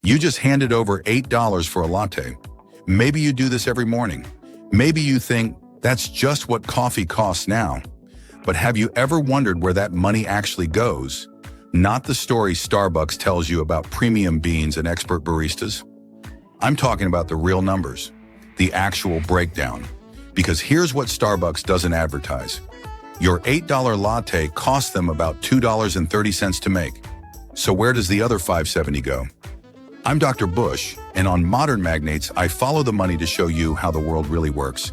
You just handed over $8 for a latte. Maybe you do this every morning. Maybe you think, that's just what coffee costs now. But have you ever wondered where that money actually goes? Not the story Starbucks tells you about premium beans and expert baristas. I'm talking about the real numbers, the actual breakdown. Because here's what Starbucks doesn't advertise. Your $8 latte costs them about $2.30 to make. So where does the other $5.70 go? I'm Dr. Bush, and on Modern Magnates, I follow the money to show you how the world really works.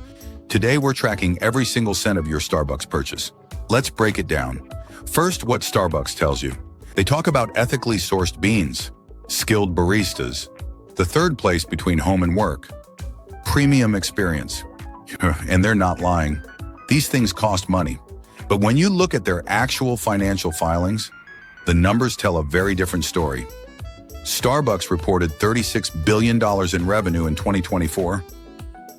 Today, we're tracking every single cent of your Starbucks purchase. Let's break it down. First, what Starbucks tells you. They talk about ethically sourced beans, skilled baristas, the third place between home and work, premium experience. And they're not lying. These things cost money. But when you look at their actual financial filings, the numbers tell a very different story. Starbucks reported $36 billion in revenue in 2024,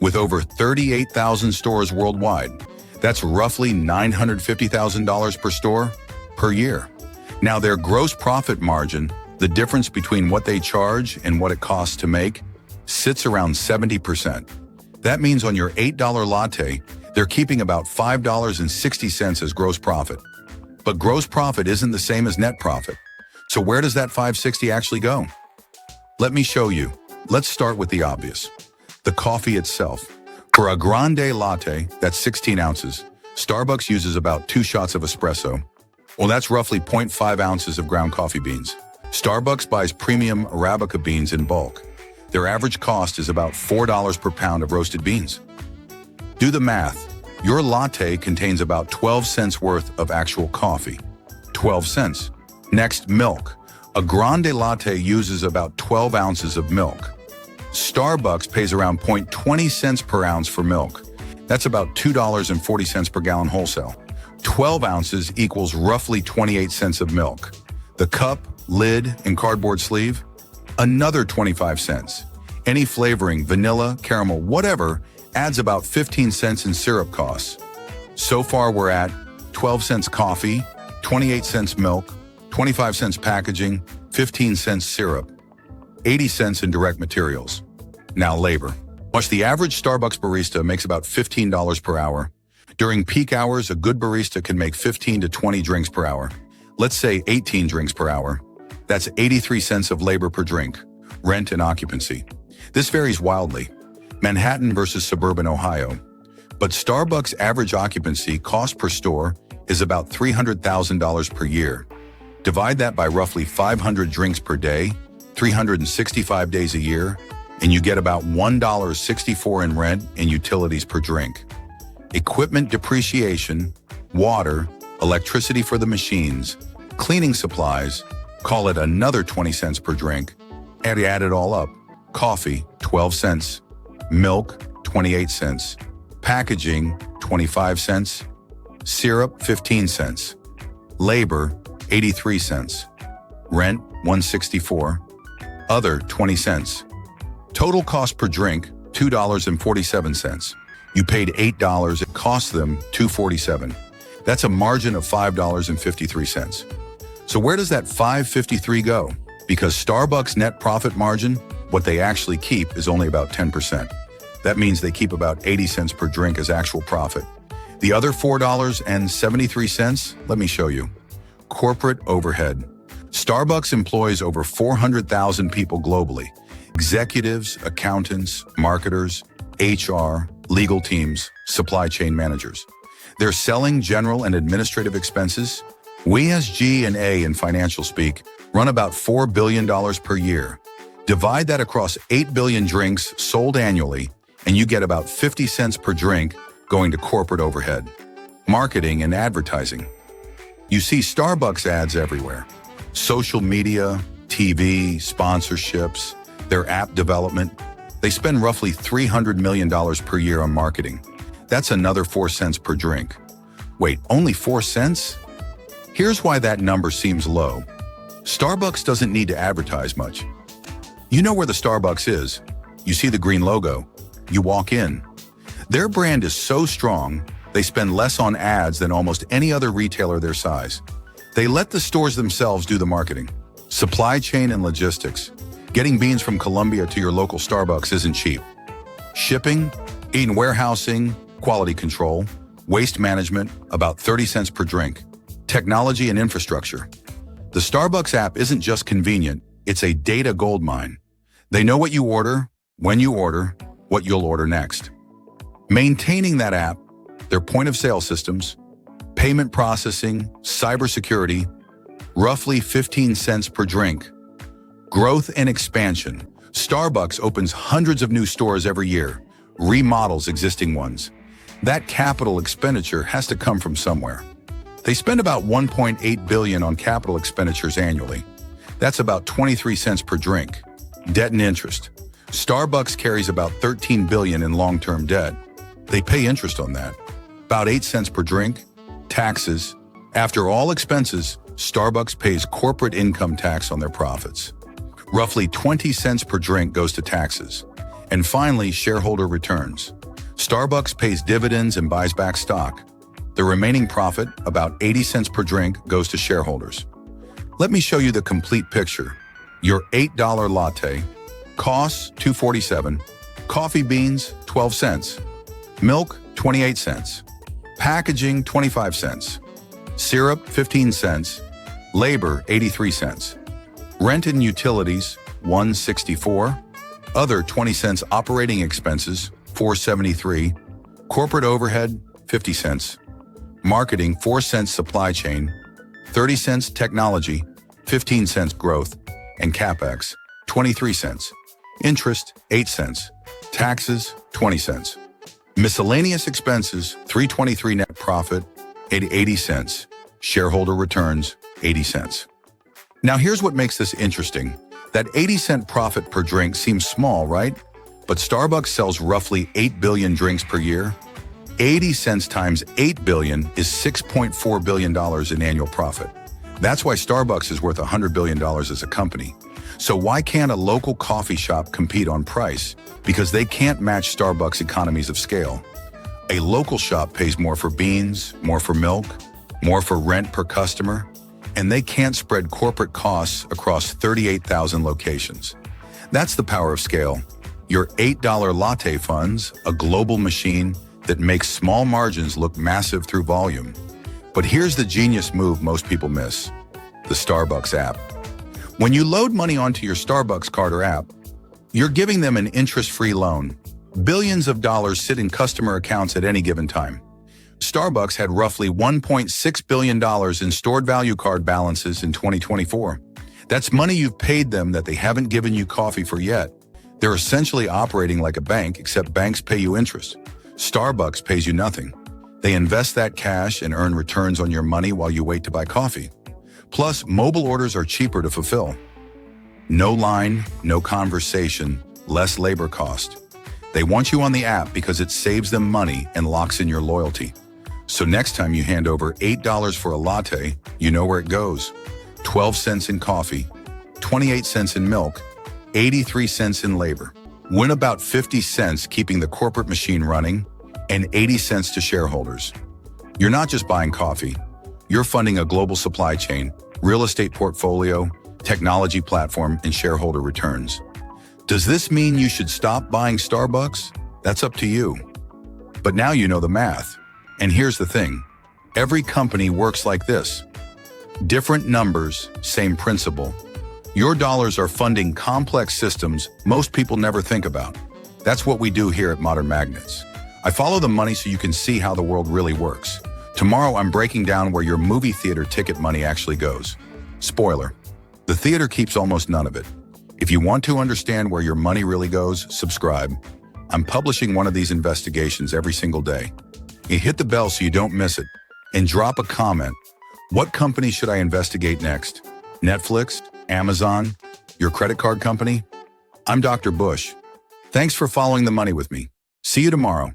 with over 38,000 stores worldwide. That's roughly $950,000 per store per year. Now, their gross profit margin, the difference between what they charge and what it costs to make, sits around 70%. That means on your $8 latte, they're keeping about $5.60 as gross profit. But gross profit isn't the same as net profit. So where does that $5.60 actually go? Let me show you. Let's start with the obvious. The coffee itself. For a grande latte, that's 16 ounces, Starbucks uses about 2 shots of espresso. Well, that's roughly 0.5 ounces of ground coffee beans. Starbucks buys premium Arabica beans in bulk. Their average cost is about $4 per pound of roasted beans. Do the math. Your latte contains about 12 cents worth of actual coffee. 12 cents. Next, milk. A grande latte uses about 12 ounces of milk. Starbucks pays around 0.20 cents per ounce for milk. That's about $2.40 per gallon wholesale. 12 ounces equals roughly 28 cents of milk. The cup, lid, and cardboard sleeve? Another 25 cents. Any flavoring, vanilla, caramel, whatever, adds about 15 cents in syrup costs. So far we're at 12 cents coffee, 28 cents milk, 25 cents packaging, 15 cents syrup, 80 cents in direct materials. Now labor. Watch, the average Starbucks barista makes about $15 per hour. During peak hours, a good barista can make 15 to 20 drinks per hour. Let's say 18 drinks per hour. That's 83 cents of labor per drink, rent and occupancy. This varies wildly. Manhattan versus suburban Ohio. But Starbucks' average occupancy cost per store is about $300,000 per year. Divide that by roughly 500 drinks per day, 365 days a year, and you get about $1.64 in rent and utilities per drink. Equipment depreciation, water, electricity for the machines, cleaning supplies, call it another 20 cents per drink, and add it all up. Coffee, 12 cents. Milk, 28 cents. Packaging, 25 cents. Syrup, 15 cents. Labor, 83 cents. Rent, 164. Other, 20 cents. Total cost per drink, $2.47. You paid $8, it cost them $2.47. That's a margin of $5.53. So where does that $5.53 go? Because Starbucks' net profit margin, what they actually keep, is only about 10%. That means they keep about 80 cents per drink as actual profit. The other $4.73, let me show you. Corporate overhead. Starbucks employs over 400,000 people globally. Executives, accountants, marketers, HR, legal teams, supply chain managers. Their selling, general, and administrative expenses, we as G&A in financial speak, run about $4 billion per year. Divide that across 8 billion drinks sold annually, and you get about 50 cents per drink going to corporate overhead. Marketing and advertising. You see Starbucks ads everywhere. Social media, TV, sponsorships, their app development. They spend roughly $300 million per year on marketing. That's another 4 cents per drink. Wait, only 4 cents? Here's why that number seems low. Starbucks doesn't need to advertise much. You know where the Starbucks is. You see the green logo. You walk in. Their brand is so strong, they spend less on ads than almost any other retailer their size. They let the stores themselves do the marketing. Supply chain and logistics. Getting beans from Colombia to your local Starbucks isn't cheap. Shipping, even warehousing, quality control, waste management, about 30 cents per drink. Technology and infrastructure. The Starbucks app isn't just convenient, it's a data goldmine. They know what you order, when you order, what you'll order next. Maintaining that app, their point-of-sale systems, payment processing, cybersecurity, roughly 15 cents per drink. Growth and expansion. Starbucks opens hundreds of new stores every year, remodels existing ones. That capital expenditure has to come from somewhere. They spend about $1.8 billion on capital expenditures annually. That's about 23 cents per drink. Debt and interest. Starbucks carries about $13 billion in long-term debt. They pay interest on that. About 8 cents per drink. Taxes. After all expenses, Starbucks pays corporate income tax on their profits. Roughly 20 cents per drink goes to taxes. And finally, shareholder returns. Starbucks pays dividends and buys back stock. The remaining profit, about 80 cents per drink, goes to shareholders. Let me show you the complete picture. Your $8 latte costs $2.47, coffee beans 12 cents, milk 28 cents, packaging 25 cents, syrup 15 cents, labor 83 cents, rent and utilities $1.64, other 20 cents operating expenses $4.73, corporate overhead 50 cents, marketing 4 cents supply chain, 30 cents technology, 15 cents growth, and CapEx 23 cents, interest 8 cents, taxes 20 cents, miscellaneous expenses $3.23 net profit 80 cents, shareholder returns 80 cents. Now here's what makes this interesting. That 80-cent profit per drink seems small, right? But Starbucks sells roughly 8 billion drinks per year. 80 cents times 8 billion is $6.4 billion in annual profit. That's why Starbucks is worth $100 billion as a company. So why can't a local coffee shop compete on price? Because they can't match Starbucks economies of scale. A local shop pays more for beans, more for milk, more for rent per customer, and they can't spread corporate costs across 38,000 locations. That's the power of scale. Your $8 latte funds a global machine that makes small margins look massive through volume. But here's the genius move most people miss: the Starbucks app. When you load money onto your Starbucks card or app, you're giving them an interest-free loan. Billions of dollars sit in customer accounts at any given time. Starbucks had roughly $1.6 billion in stored value card balances in 2024. That's money you've paid them that they haven't given you coffee for yet. They're essentially operating like a bank, except banks pay you interest. Starbucks pays you nothing. They invest that cash and earn returns on your money while you wait to buy coffee. Plus, mobile orders are cheaper to fulfill. No line, no conversation, less labor cost. They want you on the app because it saves them money and locks in your loyalty. So next time you hand over $8 for a latte, you know where it goes. 12 cents in coffee, 28 cents in milk, 83 cents in labor. Win about 50 cents keeping the corporate machine running, and 80 cents to shareholders. You're not just buying coffee. You're funding a global supply chain, real estate portfolio, technology platform, and shareholder returns. Does this mean you should stop buying Starbucks? That's up to you. But now you know the math. And here's the thing. Every company works like this. Different numbers, same principle. Your dollars are funding complex systems most people never think about. That's what we do here at Modern Magnets. I follow the money so you can see how the world really works. Tomorrow, I'm breaking down where your movie theater ticket money actually goes. Spoiler, the theater keeps almost none of it. If you want to understand where your money really goes, subscribe. I'm publishing one of these investigations every single day. You hit the bell so you don't miss it. And drop a comment. What company should I investigate next? Netflix? Amazon? Your credit card company? I'm Dr. Bush. Thanks for following the money with me. See you tomorrow.